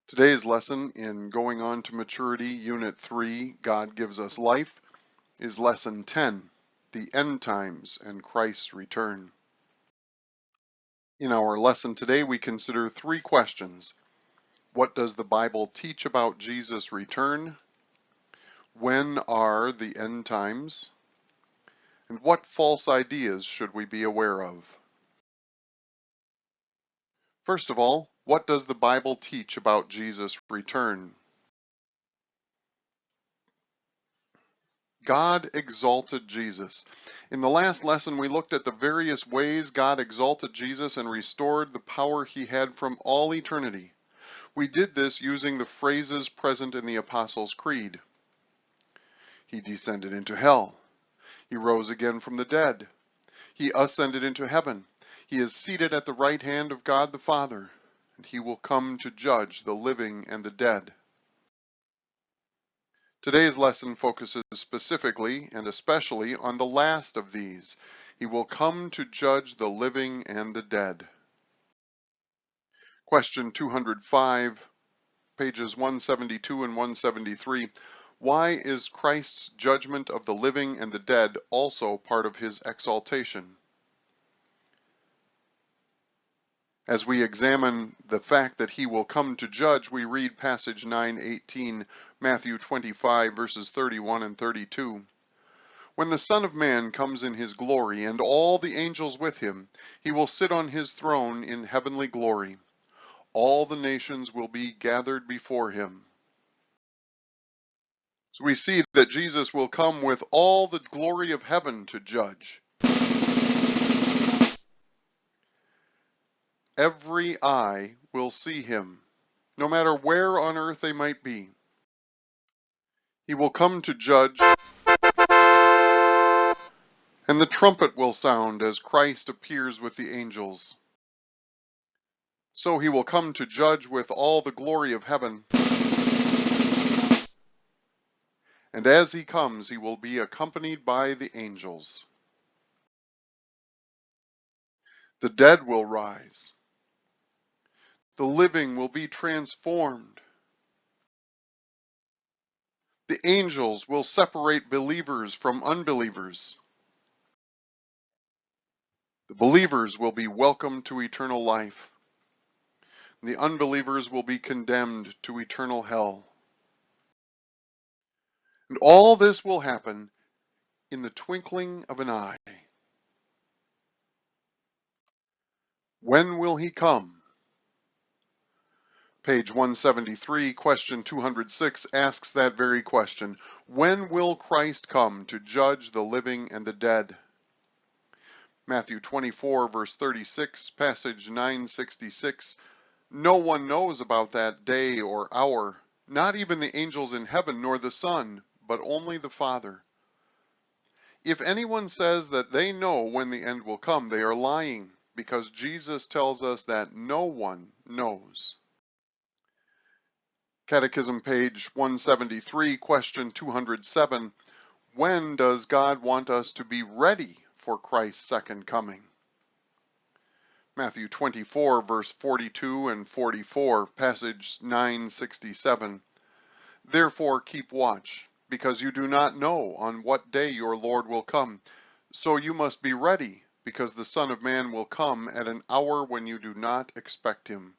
Today's lesson in Going On to Maturity, Unit 3, God Gives Us Life, is Lesson 10, The End Times and Christ's Return. In our lesson today, we consider three questions. What does the Bible teach about Jesus' return? When are the end times? And what false ideas should we be aware of? First of all, what does the Bible teach about Jesus' return? God exalted Jesus. In the last lesson, we looked at the various ways God exalted Jesus and restored the power he had from all eternity. We did this using the phrases present in the Apostles' Creed. He descended into hell. He rose again from the dead. He ascended into heaven. He is seated at the right hand of God the Father, and he will come to judge the living and the dead. Today's lesson focuses specifically and especially on the last of these. He will come to judge the living and the dead. Question 205, pages 172 and 173. Why is Christ's judgment of the living and the dead also part of his exaltation? As we examine the fact that he will come to judge, we read passage 9:18, Matthew 25, verses 31 and 32. When the Son of Man comes in his glory, and all the angels with him, he will sit on his throne in heavenly glory. All the nations will be gathered before him. So we see that Jesus will come with all the glory of heaven to judge. Every eye will see him, no matter where on earth they might be. He will come to judge, and the trumpet will sound as Christ appears with the angels. So he will come to judge with all the glory of heaven. And as he comes, he will be accompanied by the angels. The dead will rise. The living will be transformed. The angels will separate believers from unbelievers. The believers will be welcomed to eternal life. The unbelievers will be condemned to eternal hell. And all this will happen in the twinkling of an eye. When will he come? Page 173, question 206 asks that very question. When will Christ come to judge the living and the dead? Matthew 24, verse 36, passage 966. No one knows about that day or hour, not even the angels in heaven nor the Son, but only the Father. If anyone says that they know when the end will come, they are lying, because Jesus tells us that no one knows. Catechism page 173, question 207. When does God want us to be ready for Christ's second coming? Matthew 24, verse 42 and 44, passage 967. Therefore keep watch, because you do not know on what day your Lord will come. So you must be ready, because the Son of Man will come at an hour when you do not expect him.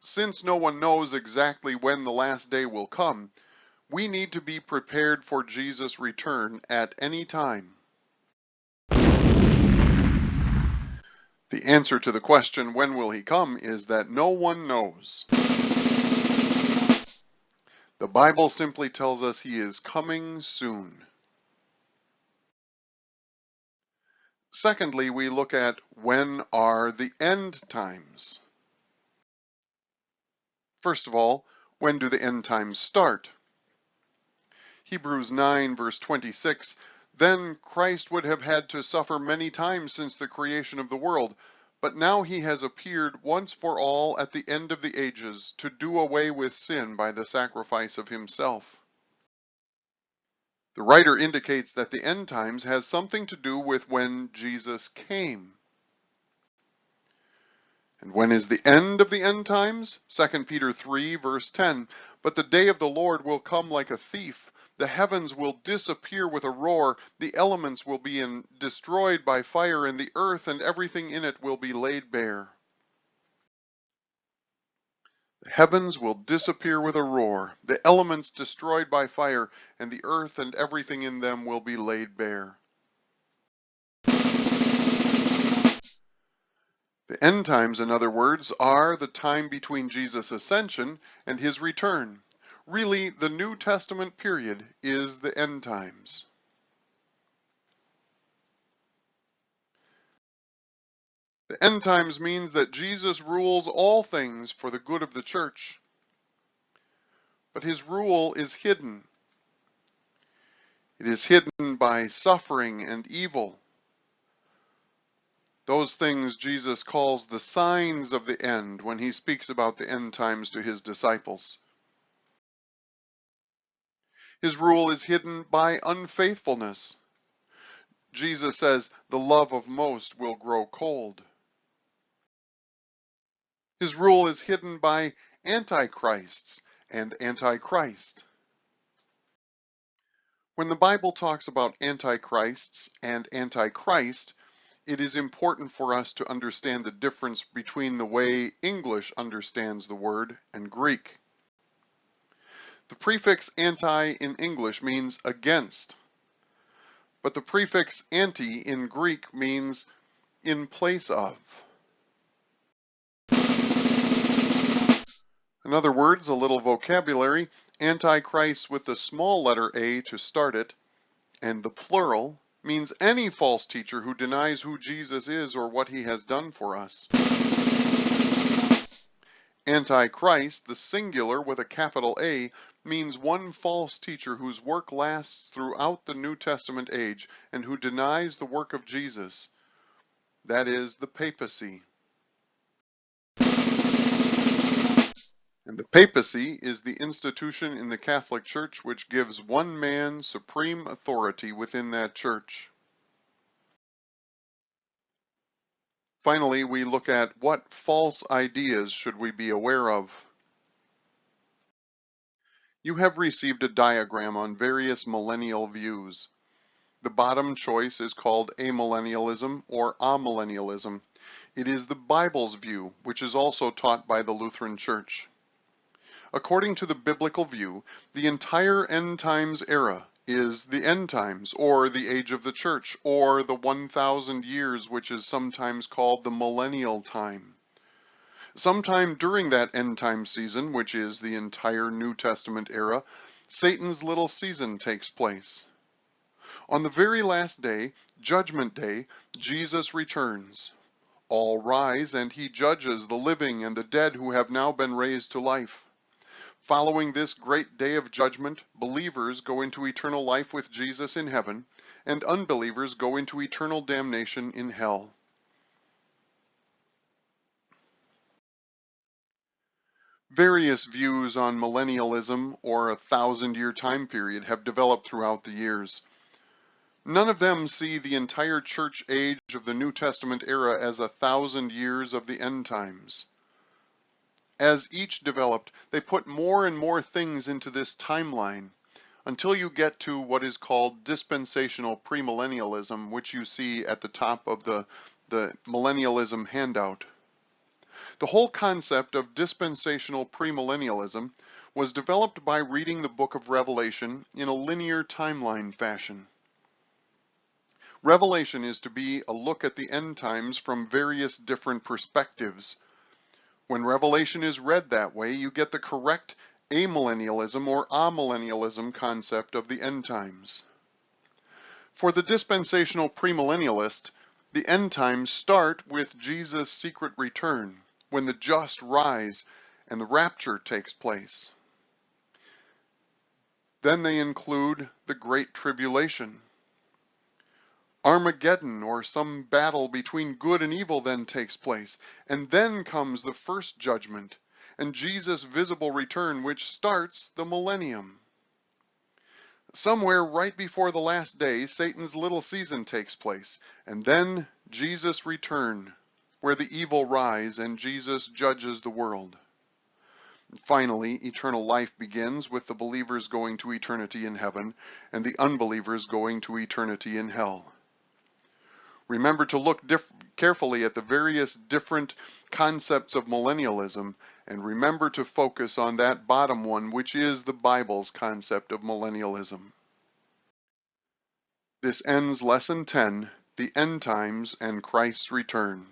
Since no one knows exactly when the last day will come, we need to be prepared for Jesus' return at any time. The answer to the question, when will he come, is that no one knows. The Bible simply tells us he is coming soon. Secondly, we look at when are the end times. First of all, when do the end times start? Hebrews 9, verse 26, then Christ would have had to suffer many times since the creation of the world, but now he has appeared once for all at the end of the ages to do away with sin by the sacrifice of himself. The writer indicates that the end times has something to do with when Jesus came. And when is the end of the end times? 2 Peter 3, verse 10. But the day of the Lord will come like a thief. The heavens will disappear with a roar. The elements will be destroyed by fire, and the earth and everything in it will be laid bare. The heavens will disappear with a roar. The elements destroyed by fire, and the earth and everything in them will be laid bare. The end times, in other words, are the time between Jesus' ascension and his return. Really, the New Testament period is the end times. The end times means that Jesus rules all things for the good of the church. But his rule is hidden. It is hidden by suffering and evil. Those things Jesus calls the signs of the end when he speaks about the end times to his disciples. His rule is hidden by unfaithfulness. Jesus says the love of most will grow cold. His rule is hidden by antichrists and antichrist. When the Bible talks about antichrists and antichrist, it is important for us to understand the difference between the way English understands the word and Greek. The prefix anti in English means against, but the prefix anti in Greek means in place of. In other words, a little vocabulary, antichrist with the small letter a to start it, and the plural means any false teacher who denies who Jesus is or what he has done for us. Antichrist, the singular with a capital A, means one false teacher whose work lasts throughout the New Testament age and who denies the work of Jesus. That is the papacy. And the papacy is the institution in the Catholic Church which gives one man supreme authority within that church. Finally, we look at what false ideas should we be aware of. You have received a diagram on various millennial views. The bottom choice is called amillennialism or amillennialism. It is the Bible's view, which is also taught by the Lutheran Church. According to the biblical view, the entire end times era is the end times, or the age of the church, or the 1,000 years, which is sometimes called the millennial time. Sometime during that end time season, which is the entire New Testament era, Satan's little season takes place. On the very last day, Judgment Day, Jesus returns. All rise, and he judges the living and the dead who have now been raised to life. Following this great day of judgment, believers go into eternal life with Jesus in heaven, and unbelievers go into eternal damnation in hell. Various views on millennialism, or a 1,000-year time period, have developed throughout the years. None of them see the entire church age of the New Testament era as 1,000 years of the end times. As each developed, they put more and more things into this timeline, until you get to what is called dispensational premillennialism, which you see at the top of the millennialism handout. The whole concept of dispensational premillennialism was developed by reading the book of Revelation in a linear timeline fashion. Revelation is to be a look at the end times from various different perspectives. When Revelation is read that way, you get the correct amillennialism or amillennialism concept of the end times. For the dispensational premillennialist, the end times start with Jesus' secret return, when the just rise and the rapture takes place. Then they include the Great Tribulation. Armageddon, or some battle between good and evil, then takes place, and then comes the first judgment, and Jesus' visible return, which starts the millennium. Somewhere right before the last day, Satan's little season takes place, and then Jesus' return, where the evil rise and Jesus judges the world. Finally, eternal life begins with the believers going to eternity in heaven and the unbelievers going to eternity in hell. Remember to look carefully at the various different concepts of millennialism, and remember to focus on that bottom one, which is the Bible's concept of millennialism. This ends Lesson 10, The End Times and Christ's Return.